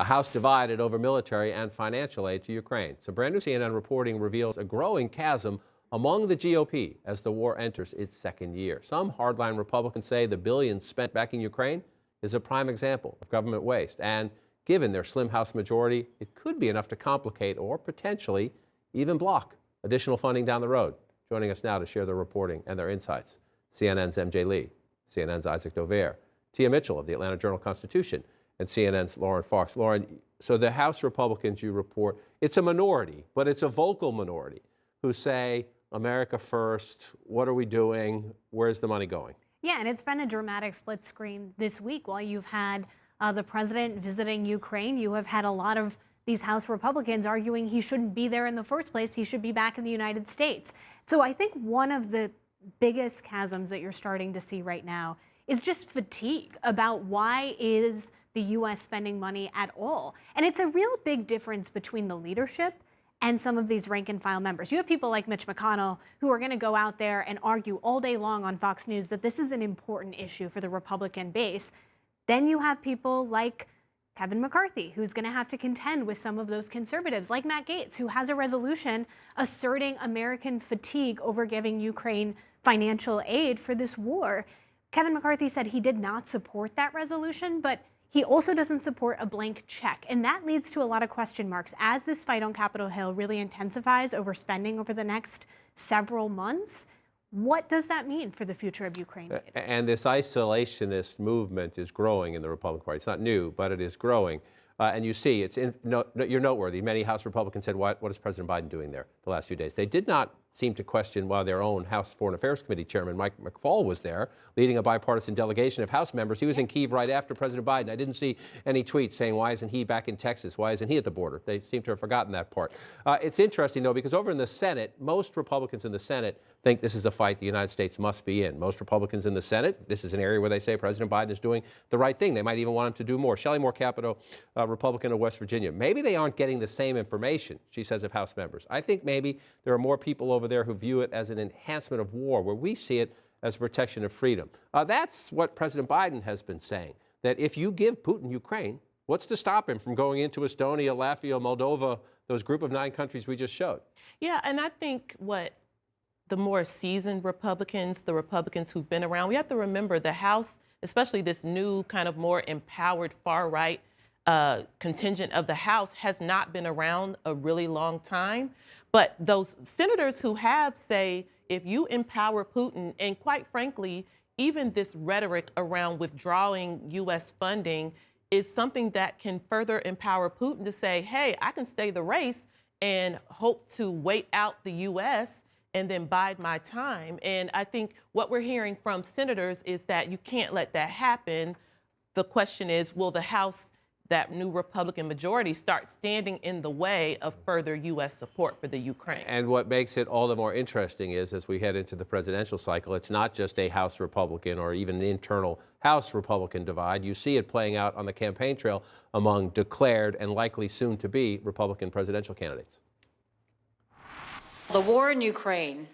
A House divided over military and financial aid to Ukraine. Some brand new CNN reporting reveals a growing chasm among the GOP as the war enters its second year. Some hardline Republicans say the billions spent backing Ukraine is a prime example of government waste. And given their slim House majority, it could be enough to complicate or potentially even block additional funding down the road. Joining us now to share their reporting and their insights, CNN's MJ Lee, CNN's Isaac Dovere, Tia Mitchell of the Atlanta Journal-Constitution, and CNN's Lauren Fox. Lauren, so the House Republicans you report, it's a minority, but it's a vocal minority who say, America first, what are we doing, where's the money going? Yeah, and it's been a dramatic split screen this week. While you've had the president visiting Ukraine, you have had a lot of these House Republicans arguing he shouldn't be there in the first place. He should be back in the United States. So I think one of the biggest chasms that you're starting to see right now is just fatigue about why is the U.S. spending money at all. And it's a real big difference between the leadership and some of these rank and file members. You have people like Mitch McConnell who are going to go out there and argue all day long on Fox News that this is an important issue for the Republican base. Then you have people like Kevin McCarthy, who's going to have to contend with some of those conservatives, like Matt Gaetz, who has a resolution asserting American fatigue over giving Ukraine financial aid for this war. Kevin McCarthy said he did not support that resolution, but he also doesn't support a blank check. And that leads to a lot of question marks as this fight on Capitol Hill really intensifies over spending over the next several months. What does that mean for the future of Ukraine? And this isolationist movement is growing in the Republican Party. It's not new, but it is growing. And you see, you're noteworthy. Many House Republicans said, what is President Biden doing there the last few days? They did not seem to question why their own House Foreign Affairs Committee Chairman Mike McFaul was there, leading a bipartisan delegation of House members. He was in Kyiv right after President Biden. I didn't see any tweets saying, why isn't he back in Texas? Why isn't he at the border? They seem to have forgotten that part. It's interesting, though, because over in the Senate, most Republicans in the Senate think this is a fight the United States must be in. Most Republicans in the Senate, this is an area where they say President Biden is doing the right thing. They might even want him to do more. Shelley Moore Capito, Republican of West Virginia. Maybe they aren't getting the same information, she says, of House members. I think maybe there are more people over there who view it as an enhancement of war, where we see it as protection of freedom. That's what President Biden has been saying, that if you give Putin Ukraine, what's to stop him from going into Estonia, Latvia, Moldova, those group of 9 countries we just showed? Yeah, and I think what the more seasoned Republicans, the Republicans who've been around, we have to remember the House, especially this new kind of more empowered far-right contingent of the House, has not been around a really long time. But those senators who have say, if you empower Putin, and quite frankly, even this rhetoric around withdrawing U.S. funding is something that can further empower Putin to say, hey, I can stay the race and hope to wait out the U.S. and then bide my time. And I think what we're hearing from senators is that you can't let that happen. The question is, will the House, that new Republican majority, start standing in the way of further U.S. support for the Ukraine? And what makes it all the more interesting is, as we head into the presidential cycle, it's not just a House Republican or even an internal House Republican divide. You see it playing out on the campaign trail among declared and likely soon to be Republican presidential candidates. The war in Ukraine,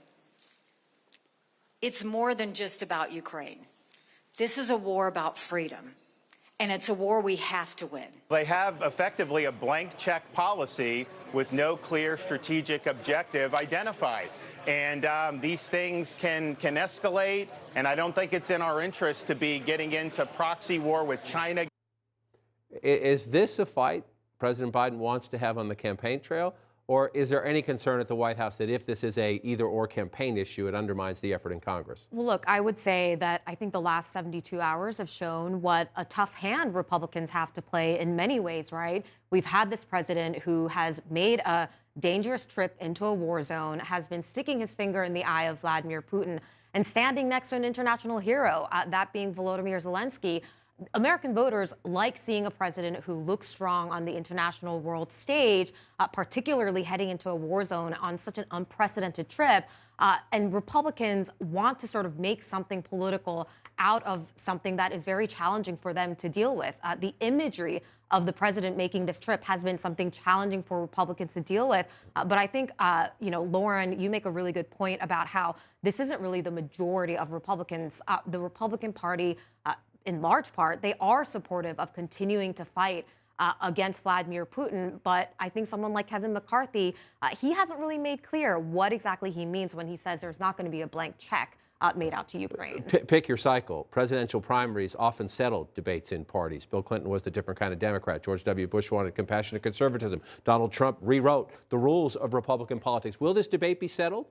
it's more than just about Ukraine. This is a war about freedom. And it's a war we have to win. They have effectively a blank check policy with no clear strategic objective identified. And these things can escalate, and I don't think it's in our interest to be getting into proxy war with China. Is this a fight President Biden wants to have on the campaign trail? Or is there any concern at the White House that if this is a either-or campaign issue, it undermines the effort in Congress? Well, look, I would say that I think the last 72 hours have shown what a tough hand Republicans have to play in many ways, right? We've had this president who has made a dangerous trip into a war zone, has been sticking his finger in the eye of Vladimir Putin, and standing next to an international hero, that being Volodymyr Zelensky. American voters like seeing a president who looks strong on the international world stage, particularly heading into a war zone on such an unprecedented trip. And Republicans want to sort of make something political out of something that is very challenging for them to deal with. The imagery of the president making this trip has been something challenging for Republicans to deal with. But I think, Lauren, you make a really good point about how this isn't really the majority of Republicans. The Republican Party, in large part, they are supportive of continuing to fight against Vladimir Putin. But I think someone like Kevin McCarthy, he hasn't really made clear what exactly he means when he says there's not going to be a blank check made out to Ukraine. Pick your cycle. Presidential primaries often settled debates in parties. Bill Clinton was the different kind of Democrat. George W. Bush wanted compassionate conservatism. Donald Trump rewrote the rules of Republican politics. Will this debate be settled?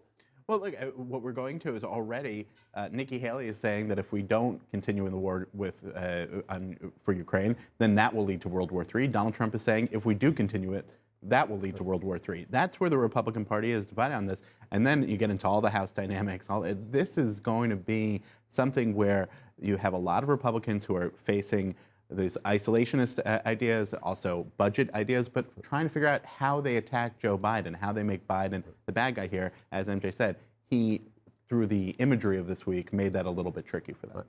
Well, look, what we're going to is already Nikki Haley is saying that if we don't continue in the war for Ukraine, then that will lead to World War III. Donald Trump is saying if we do continue it, that will lead to World War III. That's where the Republican Party is divided on this. And then you get into all the House dynamics. This is going to be something where you have a lot of Republicans who are facing these isolationist ideas, also budget ideas, but trying to figure out how they attack Joe Biden, how they make Biden the bad guy here. As MJ said, he, through the imagery of this week, made that a little bit tricky for them.